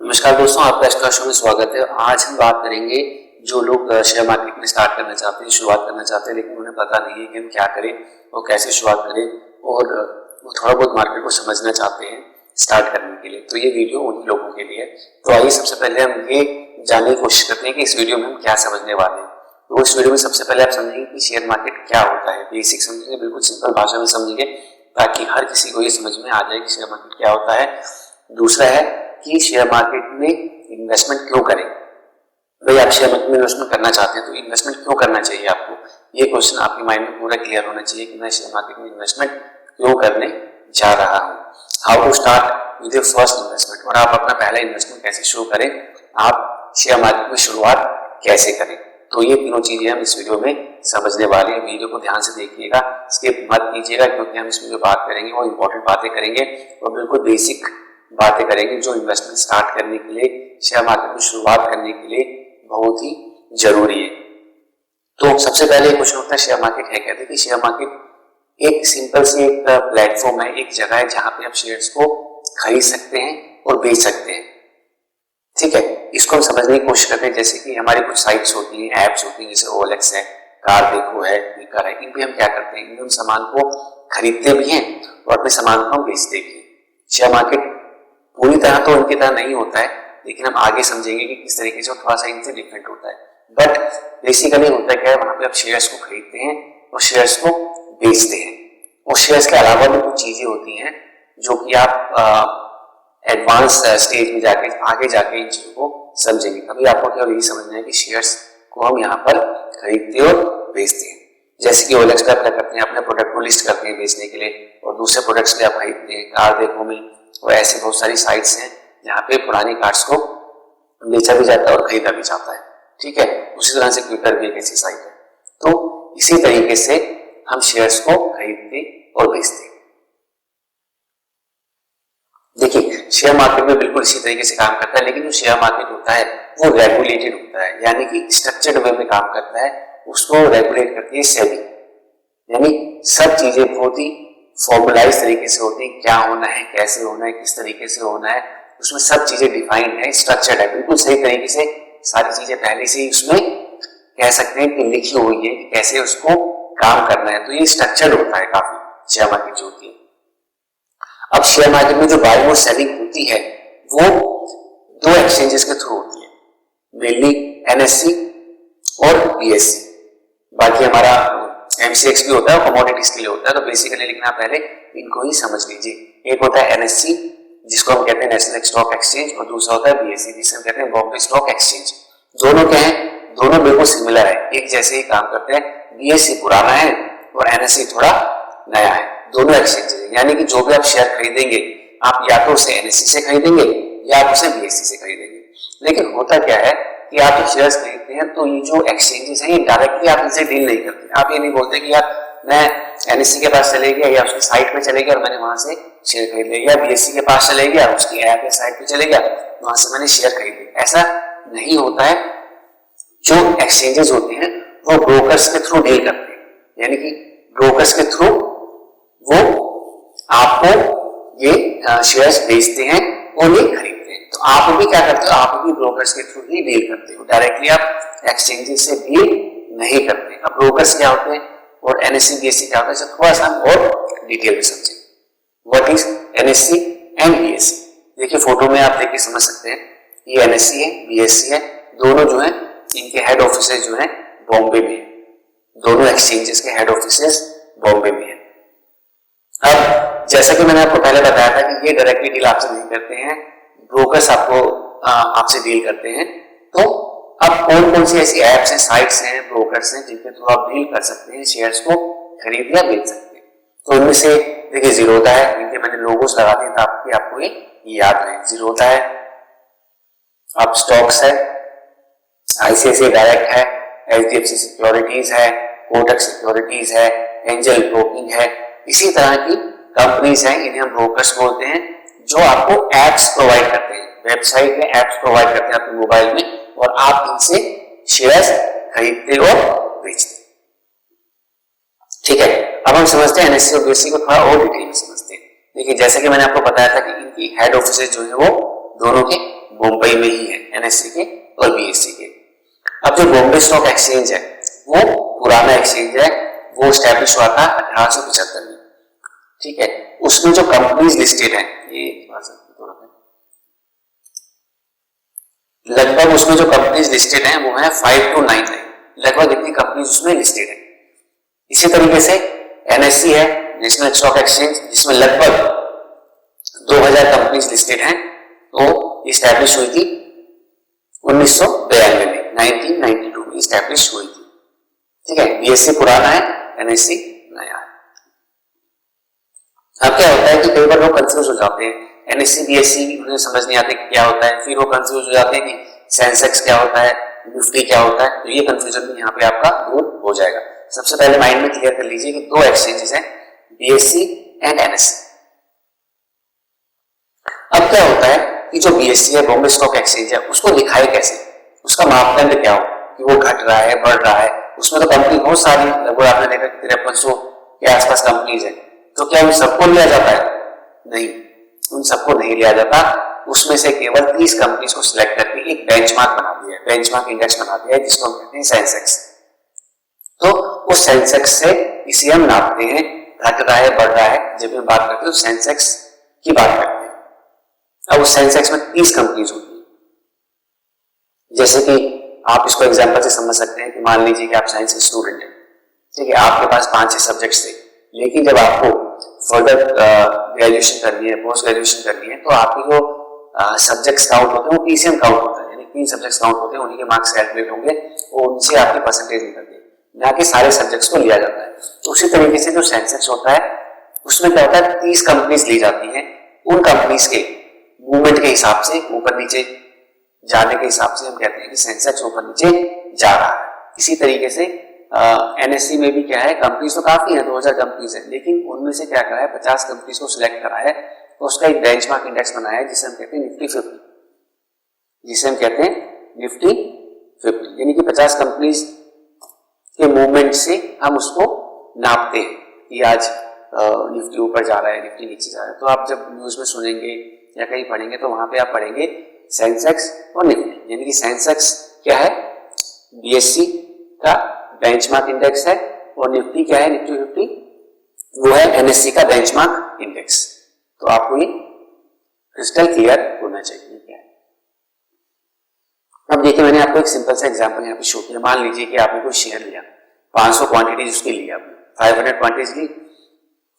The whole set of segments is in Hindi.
नमस्कार दोस्तों, आपका स्टॉक शो में स्वागत है। आज हम बात करेंगे जो लोग शेयर मार्केट में स्टार्ट करना चाहते हैं, शुरुआत करना चाहते हैं, लेकिन उन्हें पता नहीं है कि हम क्या करें और कैसे शुरुआत करें, और वो थोड़ा बहुत मार्केट को समझना चाहते हैं स्टार्ट करने के लिए। तो ये वीडियो उन लोगों के लिए है। तो आइए सबसे पहले हम ये जानने की कोशिश करते हैं कि इस वीडियो में हम क्या समझने वाले हैं। तो इस वीडियो में सबसे पहले आप समझेंगे कि शेयर मार्केट क्या होता है, बेसिक समझेंगे, बिल्कुल सिंपल भाषा में समझेंगे ताकि हर किसी को ये समझ में आ जाए कि शेयर मार्केट क्या होता है। दूसरा है कि शेयर मार्केट में इन्वेस्टमेंट क्यों करें। भाई आप शेयर मार्केट में इन्वेस्टमेंट करना चाहते हैं तो इन्वेस्टमेंट क्यों करना चाहिए आपको, ये क्वेश्चन आपके माइंड में पूरा क्लियर होना चाहिए कि मैं शेयर मार्केट में इन्वेस्टमेंट क्यों करने जा रहा हूँ। How to start with your first investment, और आप अपना पहला इन्वेस्टमेंट कैसे शुरू करें, आप शेयर मार्केट में शुरुआत कैसे करें। तो ये तीनों चीजें हम इस वीडियो में समझने वाले हैं। वीडियो को ध्यान से देखिएगा, स्किप मत कीजिएगा, क्योंकि हम इसमें जो बात करेंगे वो इंपॉर्टेंट बातें करेंगे और बिल्कुल बेसिक बातें करेंगे जो इन्वेस्टमेंट स्टार्ट करने के लिए, शेयर मार्केट में शुरुआत करने के लिए बहुत ही जरूरी है। तो सबसे पहले क्वेश्चन होता है शेयर मार्केट है क्या। देखिए, शेयर मार्केट एक सिंपल से एक प्लेटफॉर्म है, एक जगह है जहां पे आप शेयर्स को खरीद सकते हैं और बेच सकते हैं। ठीक है, इसको हम समझने की कोशिश करते हैं। जैसे कि हमारी कुछ साइट्स होती हैं, एप्स होती हैं, जैसे OLX है, कार देखो है, क्विकर है। इन पे हम क्या करते हैं, इन सामान को खरीदते भी हैं और अपने सामान को हम बेचते भी हैं। शेयर मार्केट पूरी तरह तो उनकी तरह नहीं होता है, लेकिन हम आगे समझेंगे कि किस तरीके से थोड़ा सा इनसे डिफरेंट होता है। बट बेसिकली होता क्या है, वहां पे आप शेयर्स को खरीदते हैं और शेयर्स को बेचते हैं। और शेयर्स के अलावा भी कुछ चीजें होती हैं जो कि आप एडवांस स्टेज में जाके आगे जाके इन चीजों को समझेंगे। अभी आपको केवल यही समझना है कि शेयर्स को हम यहाँ पर खरीदते और बेचते हैं। जैसे कि OLX पे आप क्या करते हैं, अपने प्रोडक्ट को लिस्ट करते हैं बेचने के लिए, और दूसरे प्रोडक्ट्स पे आप खरीदते हैं, कार देखो में, और ऐसी बहुत सारी साइट्स हैं जहाँ पे पुरानी कार्स को बेचा भी जाता है और खरीदा भी जाता है। ठीक है, उसी तरह से क्विकर भी एक ऐसी साइट है। तो इसी तरीके से हम शेयर्स को खरीदते और बेचते हैं। देखिए, शेयर मार्केट में बिल्कुल इसी तरीके से काम करता है, लेकिन जो शेयर मार्केट होता है वो रेगुलेटेड होता है, यानी कि स्ट्रक्चर्ड वे में काम करता है। उसको रेगुलेट करती है सेबी, यानी सब चीजें बहुत ही फॉर्मुलाइज तरीके से होती है। क्या होना है, कैसे होना है, किस तरीके से होना है, उसमें सब चीजें डिफाइंड है, स्ट्रक्चर्ड है, बिल्कुल सही तरीके से सारी चीजें पहले से ही उसमें कह सकते हैं कि लिखी हुई है कि कैसे उसको काम करना है। तो ये स्ट्रक्चर्ड होता है काफी शेयर मार्केट जो होती है। अब शेयर मार्केट में जो बाइंग और सेलिंग होती है वो दो एक्सचेंजेस के थ्रू होती है, मेनली NSE और BSE। बाकी हमारा MCX भी होता है, कमोडिटीज के लिए होता है। तो बेसिकली लेकिन आप पहले इनको ही समझ लीजिए। एक होता है NSE जिसको हम कहते हैं नेशनल स्टॉक एक्सचेंज, और दूसरा होता है BSE जिसे हम कहते हैं बॉम्बे स्टॉक एक्सचेंज। दोनों क्या है, दोनों बिल्कुल सिमिलर है, एक जैसे ही काम करते हैं। BSE पुराना है और NSE थोड़ा नया है। दोनों एक्सचेंज है, यानी कि जो भी आप शेयर खरीदेंगे आप या तो उसे NSE से खरीदेंगे या आप उसे BSE से खरीदेंगे। लेकिन होता क्या है कि आप जो शेयर्स खरीदते हैं तो ये जो एक्सचेंजेस हैं ये डायरेक्टली आप इनसे डील नहीं करते। आप ये नहीं बोलते कि यार मैं NSE के पास चले गया या उसकी साइट पे चले गया और मैंने वहां से शेयर खरीद लिया, या BSE के पास चले गया, उसकी ऐप या साइट पे चले गया, वहां से मैंने शेयर खरीद लिया। ऐसा नहीं होता है। जो एक्सचेंजेस होते हैं वो ब्रोकर्स के थ्रू डील करते हैं, यानी कि ब्रोकर्स के थ्रू वो आपको ये शेयर्स बेचते हैं और ये खरीदते हैं। तो आप भी क्या करते हो, आप भी ब्रोकर्स के थ्रू ही डील करते हो, डायरेक्टली आप एक्सचेंजेस से डील नहीं करते। अब ब्रोकर्स क्या होते हैं और NSE BSE क्या होता है, थोड़ा सा और डिटेल में समझें। What is NSE and BSE। देखिए फोटो में आप देख के समझ सकते हैं, ये NSE है, BSE है, दोनों जो है इनके हेड ऑफिसेज जो है बॉम्बे में है। दोनों एक्सचेंजेस के हेड ऑफिसेज बॉम्बे में है। अब जैसा कि मैंने आपको पहले बताया था कि ये डायरेक्टली डील आपसे नहीं करते हैं, ब्रोकर्स आपसे डील करते हैं। तो अब कौन कौन सी ऐसी एप्स हैं, साइट्स हैं, ब्रोकर्स हैं जिनके थ्रू आप डील कर सकते हैं, शेयर्स को खरीद या बेच सकते हैं। तो उनमें से देखिए जीरोधा है, इनके मैंने लोगोस लगा दिए ताकि आपको ये याद रहे। जीरोधा है, अब स्टॉक्स है, ICICI डायरेक्ट है, HDFC सिक्योरिटीज है, कोटक सिक्योरिटीज है, एंजल ब्रोकिंग है। इसी तरह की कंपनीज हैं, इन्हें हम ब्रोकर्स बोलते हैं, जो आपको एप्स प्रोवाइड करते हैं, वेबसाइट में एप्स प्रोवाइड करते हैं अपने मोबाइल में, और आप इनसे शेयर्स खरीदते और बेचते। ठीक है, अब हम समझते हैं NSE और BSE को थोड़ा और डिटेल में समझते हैं। देखिए जैसे कि मैंने आपको बताया था कि इनकी हेड ऑफिसेज जो है वो दोनों के मुंबई में ही है, एनएससी के और बीएससी के। अब जो बॉम्बे स्टॉक एक्सचेंज है वो पुराना एक्सचेंज है, वो स्टैब्लिश हुआ था 1875 में, ठीक है। उसमें जो कंपनीज लिस्टेड है, ये लगभग उसमें जो कंपनीज लिस्टेड हैं वो है 5 to 9 है, लगभग इतनी कंपनीज उसमें लिस्टेड है। इसी तरीके से एनएससी है, नेशनल स्टॉक एक्सचेंज, जिसमें लगभग 2000 कंपनीज लिस्टेड हैं, तो इस्टेब्लिश हुई थी 1992 में, 1992 में इस्टेब्लिश हुई थी, ठीक है। बीएससी पुराना है, एनएससी नया है। अब क्या होता है कि कई बार लोग कंफ्यूज हो जाते हैं, एनएससी बीएससी उन्हें समझ नहीं आते क्या होता है, फिर वो कंफ्यूज हो जाते हैं कि सेंसेक्स क्या होता है, निफ्टी क्या होता है, तो ये कंफ्यूजन भी यहाँ पे आपका दूर हो जाएगा। सबसे पहले माइंड में क्लियर कर लीजिए कि दो एक्सचेंजेस हैं, बीएससी एंड एनएससी। अब क्या होता है कि जो बीएससी है, बॉम्बे स्टॉक एक्सचेंज है, उसको दिखाए कैसे, उसका मापदंड क्या हो कि वो घट रहा है, बढ़ रहा है। उसमें तो कंपनी बहुत सारी, लगभग आपने देखा 5300 के आसपास कंपनीज है, तो क्या उन सबको लिया जाता है? नहीं, उन सबको नहीं लिया जाता। उसमें से केवल 30 कंपनीज को सिलेक्ट करके एक बेंचमार्क बना दिया है, बेंचमार्क इंडेक्स बना दिया है, जिसको हम कहते हैं सेंसेक्स। तो उस सेंसेक्स से इसे हम नापते हैं, घट रहा है, बढ़ रहा है। जब हम बात करते हैं तो सेंसेक्स की बात करते हैं। अब उस सेंसेक्स में 30 कंपनीज होती है। जैसे कि आप इसको एग्जांपल से समझ सकते हैं कि मान लीजिए कि आप साइंस के स्टूडेंट हैं, ठीक है, आपके पास 5-6 सब्जेक्ट्स थे, लेकिन जब आपको फर्दर ग्रेजुएशन करनी है, पोस्ट ग्रेजुएशन करनी है, तो आपके जो सब्जेक्ट्स काउंट होते हैं वो पीसीएम काउंट होता है, यानी 3 सब्जेक्ट्स काउंट होते हैं, उन्हीं के मार्क्स कैलकुलेट होंगे और उनसे आपकी परसेंटेज निकलती है, ना कि सारे सब्जेक्ट्स को लिया जाता है। तो उसी तरीके से जो सेंसेक्स होता है उसमें क्या होता है, 30 कंपनीज ली जाती हैं, उन कंपनीज के मूवमेंट के हिसाब से, ऊपर नीचे जाने के हिसाब से हम कहते हैं कि सेंसेक्स ऊपर नीचे जा रहा है। इसी तरीके से एनएससी में भी क्या है, कंपनीज तो काफी है, 2000 कंपनीज है, लेकिन उनमें से क्या करा है, 50 कंपनीज को सिलेक्ट करा है, तो उसका एक बेंचमार्क इंडेक्स बनाया है, जिसे हम कहते हैं निफ्टी 50, जिसे हम कहते हैं निफ्टी 50, यानी कि 50 कंपनीज के मूवमेंट से हम उसको नापते हैं कि आज निफ्टी ऊपर जा रहा है, निफ्टी नीचे जा रहा है। तो आप जब न्यूज में सुनेंगे या कहीं पढ़ेंगे तो वहां पे आप पढ़ेंगे सेंसेक्स और निफ्टी, यानी कि सेंसेक्स क्या है, बीएससी का बेंचमार्क इंडेक्स है, और निफ्टी क्या है, निफ्टी 50, वो है एनएससी का बेंचमार्क इंडेक्स। तो आपको ये क्रिस्टल क्लियर होना चाहिए क्या है। अब देखिए, मैंने आपको एक सिंपल सा एग्जांपल यहाँ पे शो किया। मान लीजिए कि आपने कोई शेयर लिया, 500 क्वांटिटीज उसकी ली, आपने 500 क्वांटिटीज ली,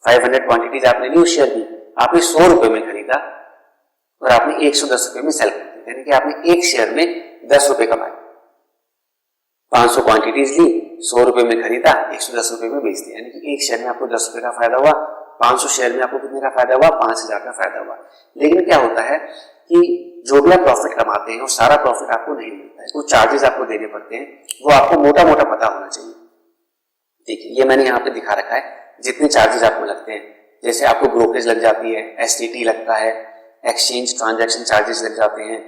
500 क्वांटिटीज आपने ली उस शेयर की, आपने 100 रुपए में खरीदा और आपने 110 रुपए में सेल कर दिया, यानी कि आपने एक शेयर में 10 रुपए कमाए। 500 क्वांटिटीज ली, 100 रुपए में खरीदा, 110 रुपए में बेच दिया, यानी कि एक शेयर में आपको 10 रुपए का फायदा हुआ, 500 शेयर में आपको कितने का फायदा हुआ, 5000 का फायदा हुआ। लेकिन क्या होता है कि जो भी आप प्रॉफिट कमाते हैं वो सारा प्रॉफिट आपको नहीं मिलता है, कुछ चार्जेस आपको देने पड़ते हैं, वो आपको मोटा मोटा पता होना चाहिए। देखिए, ये मैंने यहाँ पे दिखा रखा है जितने चार्जेस आपको लगते हैं, जैसे आपको ब्रोकरेज लग जाती है, एसटीटी लगता है, एक्सचेंज ट्रांजैक्शन चार्जेस लग जाते हैं,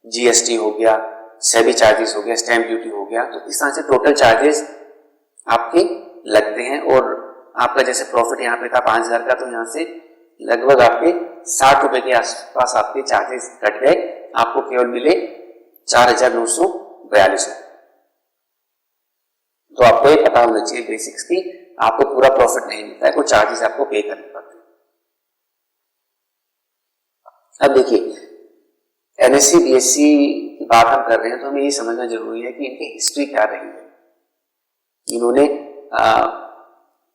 जीएसटी हो गया, सेबी चार्जेस हो गया, स्टैंप ड्यूटी हो गया, तो इस तरह से टोटल चार्जेस आपके लगते हैं। और आपका जैसे प्रॉफिट यहाँ पे था 5000 का, तो यहाँ से लगभग आपके 60 रुपए के आसपास आपके चार्जेस कट गए, आपको केवल मिले 4942। तो आपको ये पता होना चाहिए बेसिक्स की, आपको पूरा प्रॉफिट नहीं मिलता है, कुछ चार्जेस आपको पे करने पड़ते हैं। अब देखिए, एनएससी बीएससी की बात हम कर रहे हैं, तो हमें ये समझना जरूरी है कि इनकी हिस्ट्री क्या रही है, इन्होंने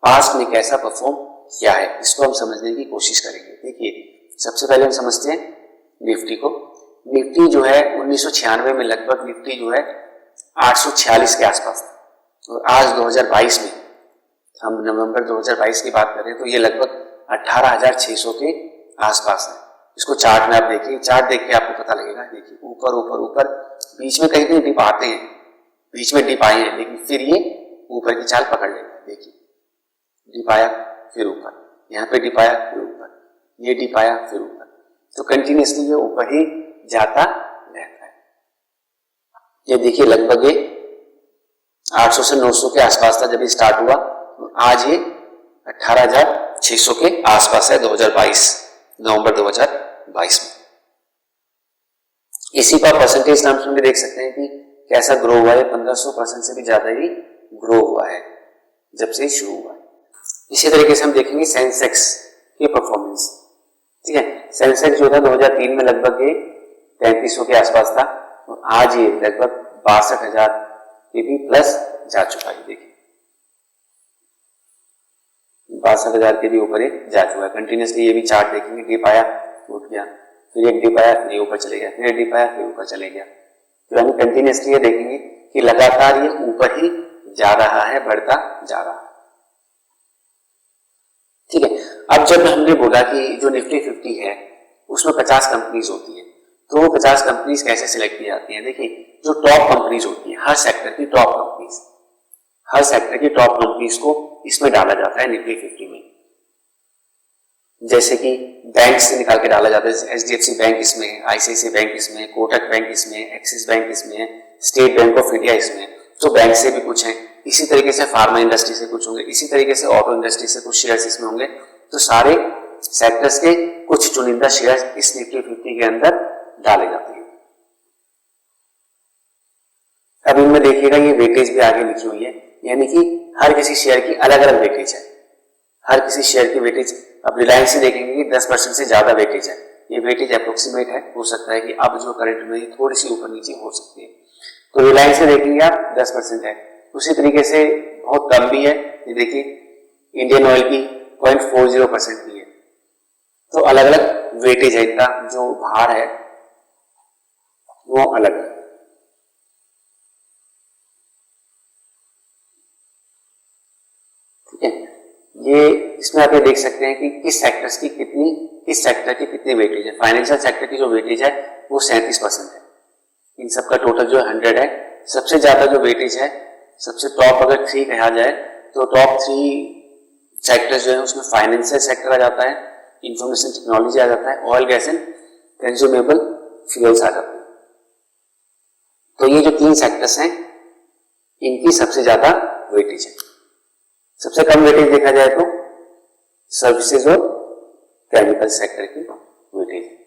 पास्ट में कैसा परफॉर्म किया है, इसको हम समझने की कोशिश करेंगे। देखिए, सबसे पहले हम समझते हैं निफ्टी को। निफ्टी जो है 1996 में लगभग निफ्टी जो है 846 के आसपास था, और आज 2022 में, हम नवंबर 2022 की बात करें तो ये लगभग 18600 के आसपास है। इसको चार्ट में आप देखिए, चार्ट देख के आपको पता लगेगा। देखिए, ऊपर ऊपर ऊपर, बीच में कहीं कहीं डिप आते हैं, बीच में डिप आए हैं, लेकिन फिर ये ऊपर की चाल पकड़ लेते हैं। देखिए, डिप आया फिर ऊपर, यहाँ पे डिप आया फिर ऊपर, ये डिप आया फिर ऊपर, तो कंटिन्यूसली ये ऊपर ही जाता रहता है। ये देखिए, लगभग ये 800 से 900 के आसपास था जब ये स्टार्ट हुआ, तो आज ये 18600 के आसपास है 2022, नवंबर 2022 में। इसी का परसेंटेज टर्म्स में भी देख सकते हैं कि कैसा ग्रो हुआ है, 1500% से भी ज्यादा ही ग्रो हुआ है जब से शुरू हुआ है। इसी तरीके से हम देखेंगे सेंसेक्स की परफॉर्मेंस। ठीक है, सेंसेक्स जो था 2003 में लगभग 3300 के आसपास था और आज ये लगभग 62,000 के भी प्लस जा चुका है। देखिए 62,000 के भी ऊपर जा चुका है। कंटिन्यूसली ये भी चार्ट देखेंगे, डिप आया उठ गया, फिर एक डिप आया फिर ऊपर चले गया, फिर एक डिप आया फिर ऊपर चले गया। तो हम कंटिन्यूसली ये देखेंगे कि लगातार ये ऊपर ही जा रहा है, बढ़ता जा रहा है। ठीक है, अब जब हमने बोला कि जो निफ्टी 50 है उसमें 50 कंपनीज होती है, तो वो 50 कंपनीज कैसे सिलेक्ट की जाती हैं? देखिए जो टॉप कंपनीज होती है, हर सेक्टर की टॉप कंपनीज, हर सेक्टर की टॉप कंपनीज को इसमें डाला जाता है निफ्टी 50 में। जैसे कि बैंक से निकाल के डाला जाता है, एचडीएफसी बैंक इसमें, आईसीआईसीआई बैंक इसमें, कोटक बैंक इसमें, एक्सिस बैंक इसमें, स्टेट बैंक ऑफ इंडिया इसमें। तो बैंक से भी कुछ है, इसी तरीके से फार्मा इंडस्ट्री से कुछ होंगे, इसी तरीके से ऑटो इंडस्ट्री से कुछ शेयर्स इसमें होंगे। तो सारे सेक्टर्स के कुछ चुनिंदा शेयर्स इस निफ्टी 50 के अंदर डाले जाते हैं। अब इनमें देखिएगा ये वेटेज भी आगे लिखी हुई है, यानी कि हर किसी शेयर की अलग अलग वेटेज है, हर किसी शेयर की वेटेज। अब रिलायंस से देखेंगे कि 10% से ज्यादा वेटेज है, ये वेटेज अप्रोक्सीमेट है, हो सकता है कि अब जो करंट में थोड़ी सी ऊपर नीचे हो सकती है। तो रिलायंस से देखेंगे आप 10% है। उसी तरीके से बहुत कम भी है, ये देखिए इंडियन ऑयल की 0.40% भी है। तो अलग अलग वेटेज है, इनका जो भार है वो अलग है। ठीक है, ये इसमें आप ये देख सकते हैं कि किस सेक्टर की कितनी वेटेज है। फाइनेंशियल सेक्टर की जो वेटेज है वो 37% है। इन सबका टोटल जो 100 है। सबसे ज्यादा जो वेटेज है, सबसे टॉप अगर 3 कहा जाए तो टॉप 3 सेक्टर्स जो है उसमें फाइनेंशियल सेक्टर आ जाता है, इंफॉर्मेशन टेक्नोलॉजी आ जाता है, oil gas and consumable fuels आ जाते हैं। तो ये जो 3 सेक्टर्स हैं इनकी सबसे ज्यादा वेटेज है। सबसे कम वेटेज देखा जाए तो सर्विसेज और केमिकल सेक्टर की वेटेज है।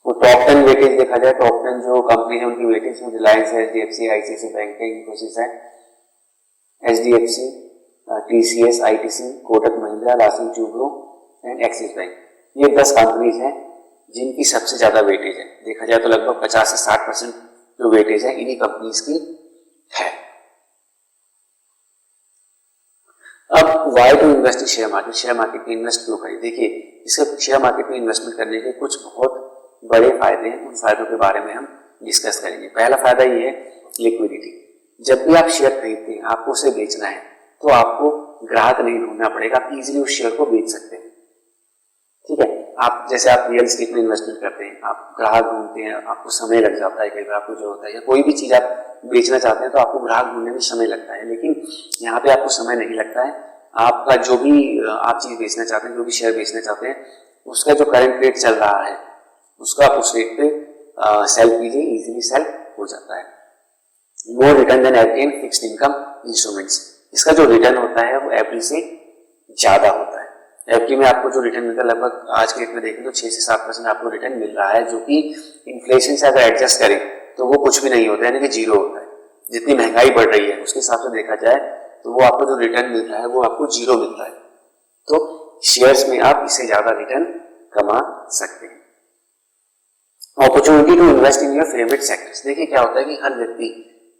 तो टॉप 10 वेटेज देखा जाए, टॉप 10 जो कंपनी है उनकी वेटेज में रिलायंस है, एचडीएफसी, आईसीआईसीआई बैंक है, इन्फोसिस है, HDFC, TCS, ITC, Kotak Mahindra, Larsen Toubro and axis bank. ये 10 कंपनीज हैं जिनकी सबसे ज्यादा वेटेज है। देखा जाए तो लगभग 50 से 60% जो वेटेज है इन्हीं कंपनीज की है। अब why to invest in share market, share market में इन्वेस्ट क्यों करें? देखिए इसके शेयर मार्केट में इन्वेस्टमेंट करने के कुछ बहुत बड़े फायदे हैं, उन फायदों के बारे में हम डिस्कस करेंगे। पहला फायदा ये है लिक्विडिटी। जब भी आप शेयर खरीदते हैं, आपको उसे बेचना है तो आपको ग्राहक नहीं ढूंढना पड़ेगा, आप इजीली उस शेयर को बेच सकते हैं। ठीक है, आप जैसे आप रियल एस्टेट में इन्वेस्टमेंट करते हैं, आप ग्राहक ढूंढते हैं, आपको समय लग जाता है, कई बार आपको जो होता है, या कोई भी चीज आप बेचना चाहते हैं तो आपको ग्राहक ढूंढने में समय लगता है, लेकिन यहाँ पे आपको समय नहीं लगता है। आपका जो भी आप चीज बेचना चाहते हैं, जो भी शेयर बेचना चाहते हैं, उसका जो करंट रेट चल रहा है उसका उस रेट पे सेल कीजिए, इजीली सेल हो जाता है। More return then FD in fixed income instruments, इसका जो रिटर्न होता है वो एफडी से ज्यादा होता है। एफडी में आपको जो रिटर्न मिलता है लगभग आज के डेट में देखें तो 6 से 7% आपको रिटर्न मिल रहा है, जो कि इन्फ्लेशन से अगर एडजस्ट करें तो वो कुछ भी नहीं होता है, यानी कि जीरो होता है। जितनी महंगाई बढ़ रही है उसके हिसाब से देखा जाए तो वो आपको जो रिटर्न मिल रहा है वो आपको जीरो मिल रहा है। तो शेयर्स में आप इससे ज्यादा रिटर्न कमा सकते हैं। Opportunity to invest in your favourite sectors. देखिए क्या होता है कि हर व्यक्ति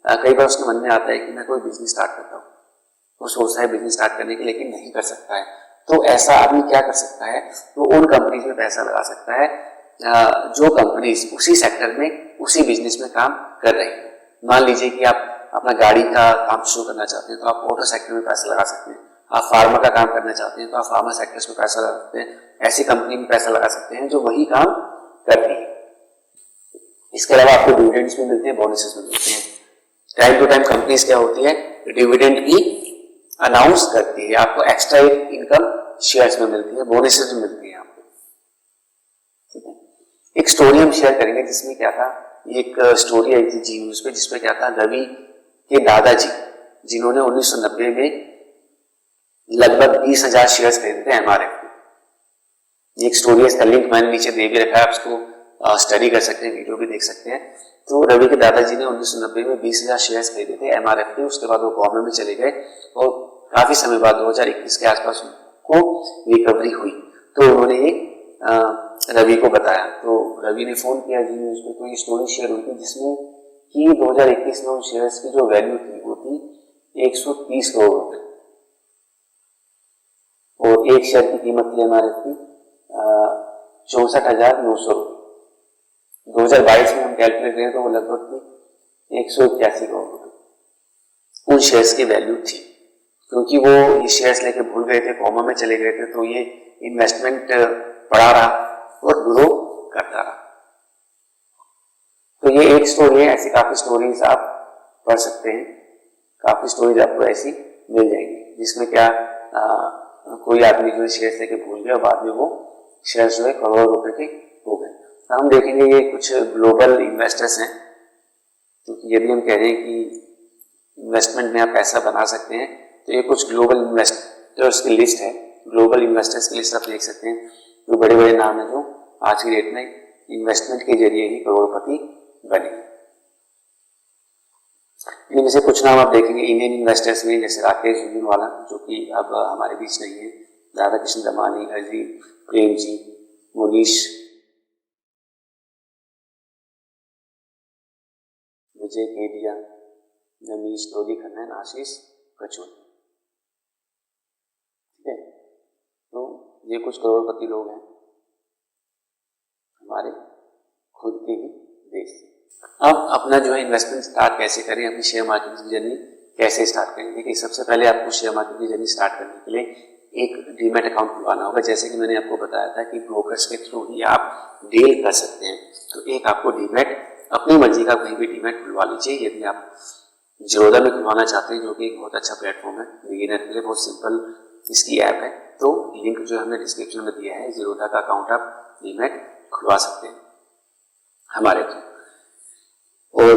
कई बार उसके मन में आता है कि मैं कोई बिजनेस स्टार्ट करता हूँ, वो सोचता है बिजनेस स्टार्ट करने के, लेकिन नहीं कर सकता है। तो ऐसा आदमी क्या कर सकता है, वो उन कंपनीज में पैसा लगा सकता है जो कंपनीज उसी सेक्टर में उसी बिजनेस में काम कर रही है। मान लीजिए कि आप अपना गाड़ी का काम शुरू करना चाहते हैं तो आप ऑटो सेक्टर में पैसा लगा सकते हैं, आप फार्मा का काम करना चाहते हैं तो आप फार्मा सेक्टर्स में पैसा लगा सकते हैं, ऐसी कंपनी में पैसा लगा सकते हैं जो वही काम करती है। इसके अलावा आपको डिविडेंड्स भी मिलते हैं, बोनसेस भी मिलते हैं। टाइम टू टाइम कंपनीज क्या होती है, डिविडेंड भी अनाउंस करती है, आपको एक्स्ट्रा इनकम शेयर्स में मिलती है, बोनसेस भी मिलती है आपको। ठीक है, एक स्टोरी हम शेयर करेंगे जिसमें क्या था, एक स्टोरी आई थी जी न्यूज पे, जिसमें क्या था, रवि के दादाजी जिन्होंने 1990 में लगभग 20,000 शेयर्स खरीदे थे एमआरएफ के। ये एक स्टोरी है, इसका लिंक मैंने नीचे दे भी रखा है, आप इसको स्टडी कर सकते हैं, वीडियो भी देख सकते हैं। तो रवि के दादाजी ने 1990 में 20,000 शेयर्स खरीदे थे MRF के, उसके बाद वो कॉमे में चले गए और काफी समय बाद 2021 के आसपास उनको रिकवरी हुई। तो उन्होंने ये रवि को बताया, तो रवि ने फोन किया जी न्यूज में, तो ये स्टोरी शेयर हुई थी जिसमें कि 2021 में उन शेयर्स की जो वैल्यू थी वो थी 130 करोड़ रुपए और एक शेयर की कीमत थी MRF की 64,900 रुपए। 2022 में हम कैलकुलेट करें तो वो लगभग थी 181 करोड़ रुपए उन शेयर्स की वैल्यू थी। क्योंकि वो ये शेयर्स लेके भूल गए थे, कॉमा में चले गए थे, तो ये इन्वेस्टमेंट बढ़ा रहा और ग्रो करता रहा। तो ये एक स्टोरी है, ऐसी काफी स्टोरीज आप पढ़ सकते हैं, काफी स्टोरीज आपको ऐसी मिल जाएंगी जिसमें क्या कोई आदमी जो शेयर्स लेके भूल गया और बाद में वो शेयर्स जो है करोड़ों रुपए के हो गए। हम देखेंगे ये कुछ ग्लोबल इन्वेस्टर्स हैं, क्योंकि यदि हम कह रहे हैं कि इन्वेस्टमेंट में आप पैसा बना सकते हैं तो ये कुछ ग्लोबल इन्वेस्टर्स की लिस्ट है। ग्लोबल इन्वेस्टर्स की लिस्ट आप देख सकते हैं, जो बड़े बड़े नाम है जो आज की डेट में इन्वेस्टमेंट के जरिए ही करोड़पति बने। इनमें से कुछ नाम आप देखेंगे इंडियन इन्वेस्टर्स में, जैसे राकेश झुंझुनवाला जो कि अब हमारे बीच नहीं है, राधा कृष्ण दमानी, अजय प्रेम जी, मुनीश, विजय केडिया, नमीश डोली खन्ना, आशीष कचोरी। ठीक है, तो ये कुछ करोड़पति लोग हैं हमारे खुद के ही देश से। अब अपना जो है इन्वेस्टमेंट स्टार्ट कैसे करें, अपनी शेयर मार्केट की जर्नी कैसे स्टार्ट करें। देखिए, सबसे पहले आपको शेयर मार्केट की जर्नी स्टार्ट करने के लिए एक डीमैट अकाउंट खुलवाना होगा। जैसे कि मैंने आपको बताया था कि ब्रोकर्स के थ्रू ही आप डील कर सकते हैं, तो एक आपको डीमैट अपनी मर्जी का कहीं भी डीमैट खुलवा लीजिए। यदि आप ज़ीरोधा में खुलवाना चाहते हैं, जो कि एक बहुत अच्छा प्लेटफॉर्म है बिगिनर के लिए, बहुत सिंपल इसकी ऐप है, तो लिंक जो हमने डिस्क्रिप्शन में दिया है, ज़ीरोधा का अकाउंट आप डीमैट खुलवा सकते हैं हमारे थ्रू। और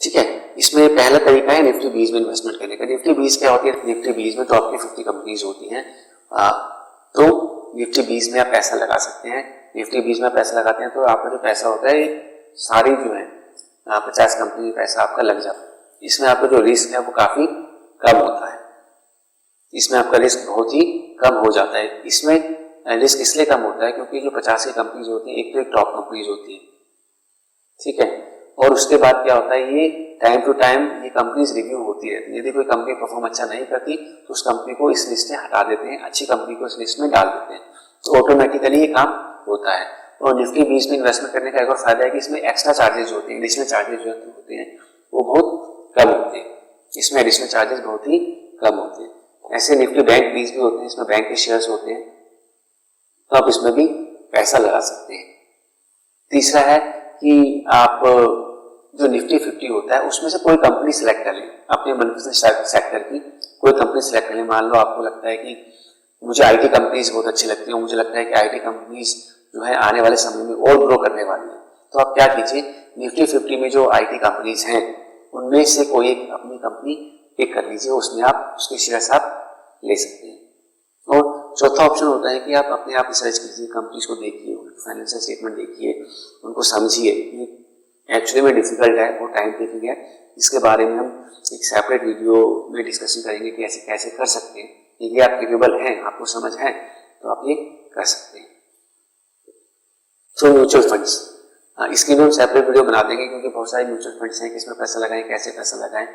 ठीक है, इसमें पहला तरीका है निफ्टी 20 में इन्वेस्टमेंट करने का। निफ्टी 20 क्या होती है? निफ्टी 20 में टॉप की 50 कंपनीज होती हैं, तो निफ्टी 20 में आप पैसा लगा सकते हैं। निफ्टी 20 में पैसा लगाते हैं तो आपका जो पैसा होता है सारी जो है 50 कंपनी पैसा आपका लग जाता है। इसमें आपका जो रिस्क है वो काफी कम होता है, इसमें आपका रिस्क बहुत ही कम हो जाता है। इसमें रिस्क इसलिए कम होता है क्योंकि जो 50 की कंपनीज होती है, एक तो एक टॉप कंपनीज होती है, ठीक है, और उसके बाद क्या होता है, ये टाइम टू टाइम ये कंपनीज रिव्यू होती रहती है। यदि कोई कंपनी परफॉर्म अच्छा नहीं करती तो उस कंपनी को इस लिस्ट से हटा देते हैं, अच्छी कंपनी को इस लिस्ट में डाल देते हैं, तो ऑटोमेटिकली ये काम होता है। और निफ्टी 20 में इन्वेस्टमेंट करने का एक और फायदा है कि इसमें एक्स्ट्रा चार्जेस होते हैं, एडिशनल चार्जेस जो होते हैं वो बहुत कम होते हैं, इसमें एडिशनल चार्जेस बहुत ही कम होते हैं। ऐसे निफ्टी बैंक 20 भी होते हैं, इसमें बैंक के शेयर्स होते हैं, तो आप इसमें भी पैसा लगा सकते हैं। तीसरा है कि आप जो निफ्टी 50 होता है उसमें से कोई कंपनी सिलेक्ट कर लें, अपने मनपसंद सेक्टर की कोई कंपनी सिलेक्ट कर लें। मान लो आपको लगता है कि मुझे आईटी कंपनीज बहुत अच्छी लगती है, मुझे लगता है कि आईटी कंपनीज जो है आने वाले समय में और ग्रो करने वाली है, तो आप क्या कीजिए, निफ्टी 50 में जो आईटी कंपनीज हैं उनमें से कोई एक अपनी कंपनी पिक कर लीजिए, उसमें आप उसके शेयर्स आप ले सकते हैं। और चौथा ऑप्शन होता है कि आप अपने आप रिसर्च कीजिए, कंपनीज को देखिए, उनकी फाइनेंशियल स्टेटमेंट देखिए, उनको समझिए। एक्चुअली में डिफिकल्ट है, वो टाइम टेकिंग है, इसके बारे में हम एक सेपरेट वीडियो में डिस्कशन करेंगे कि ऐसे कैसे कर सकते हैं। यदि आप केपेबल हैं, आपको समझ है, तो आप ये कर सकते हैं। तो म्यूचुअल फंड्स, इसके लिए हम सेपरेट वीडियो बना देंगे क्योंकि बहुत सारे म्यूचुअल फंड्स हैं, किसमें पैसा लगाएं, कैसे पैसा लगाएं,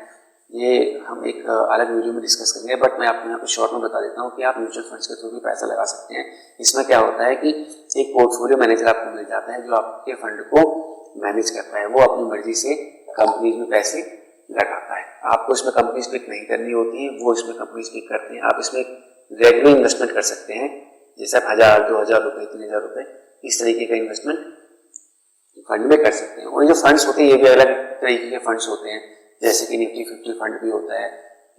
ये हम एक अलग वीडियो में डिस्कस करेंगे। बट मैं आपको यहाँ पे शॉर्ट में बता देता हूँ कि आप म्यूचुअल फंड्स के थ्रू भी पैसा लगा सकते हैं। इसमें क्या होता है कि एक पोर्टफोलियो मैनेजर आपको मिल जाता है जो आपके फंड को मैनेज करता है, वो अपनी मर्जी से कंपनीज में पैसे लगाता है। आपको इसमें कंपनीज पिक नहीं करनी होती है, वो इसमें कंपनीज पिक करते हैं। आप इसमें रेगुलर इन्वेस्टमेंट कर सकते हैं, जैसे आप 1000, 2000 रुपए, 3000 रुपए, इस तरीके का इन्वेस्टमेंट फंड में कर सकते हैं। और जो फंड्स होते हैं ये भी अलग तरीके के फंड्स होते हैं, जैसे कि निफ्टी 50 फंड भी होता है,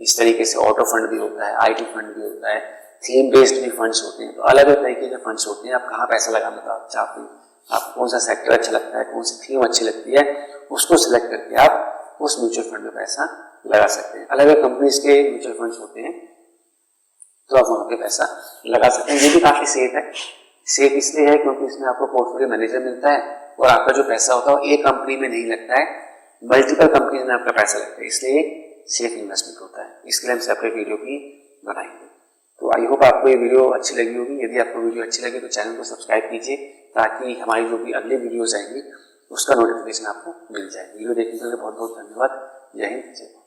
इस तरीके से ऑटो फंड भी होता है, आईटी फंड भी होता है, थीम बेस्ड भी फंड्स होते हैं। तो अलग अलग तरीके के फंड्स होते हैं। आप कहाँ पैसा लगाना चाहते हैं, आपको कौन सा सेक्टर अच्छा लगता है, कौन सी थीम अच्छी लगती है, उसको सिलेक्ट करके आप उस म्यूचुअल फंड में पैसा लगा सकते हैं। अलग अलग कंपनीज के म्यूचुअल फंड्स होते हैं, तो आप वहां पे पैसा लगा सकते हैं। ये भी काफी सेफ है, सेफ इसलिए है क्योंकि इसमें आपको पोर्टफोलियो मैनेजर मिलता है और आपका जो पैसा होता है वो एक कंपनी में नहीं लगता है, मल्टीपल कंपनी में आपका पैसा लगता है, इसलिए सेफ इन्वेस्टमेंट होता है। इसके लिए हम सेपरेट वीडियो भी बनाएंगे। तो आई होप आपको ये वीडियो अच्छी लगी होगी। यदि आपको वीडियो अच्छी लगे तो चैनल को सब्सक्राइब कीजिए ताकि हमारी जो भी अगले वीडियोस आएंगी उसका नोटिफिकेशन आपको मिल जाए। वीडियो देखने के लिए बहुत बहुत धन्यवाद। जय हिंद, जय भारत।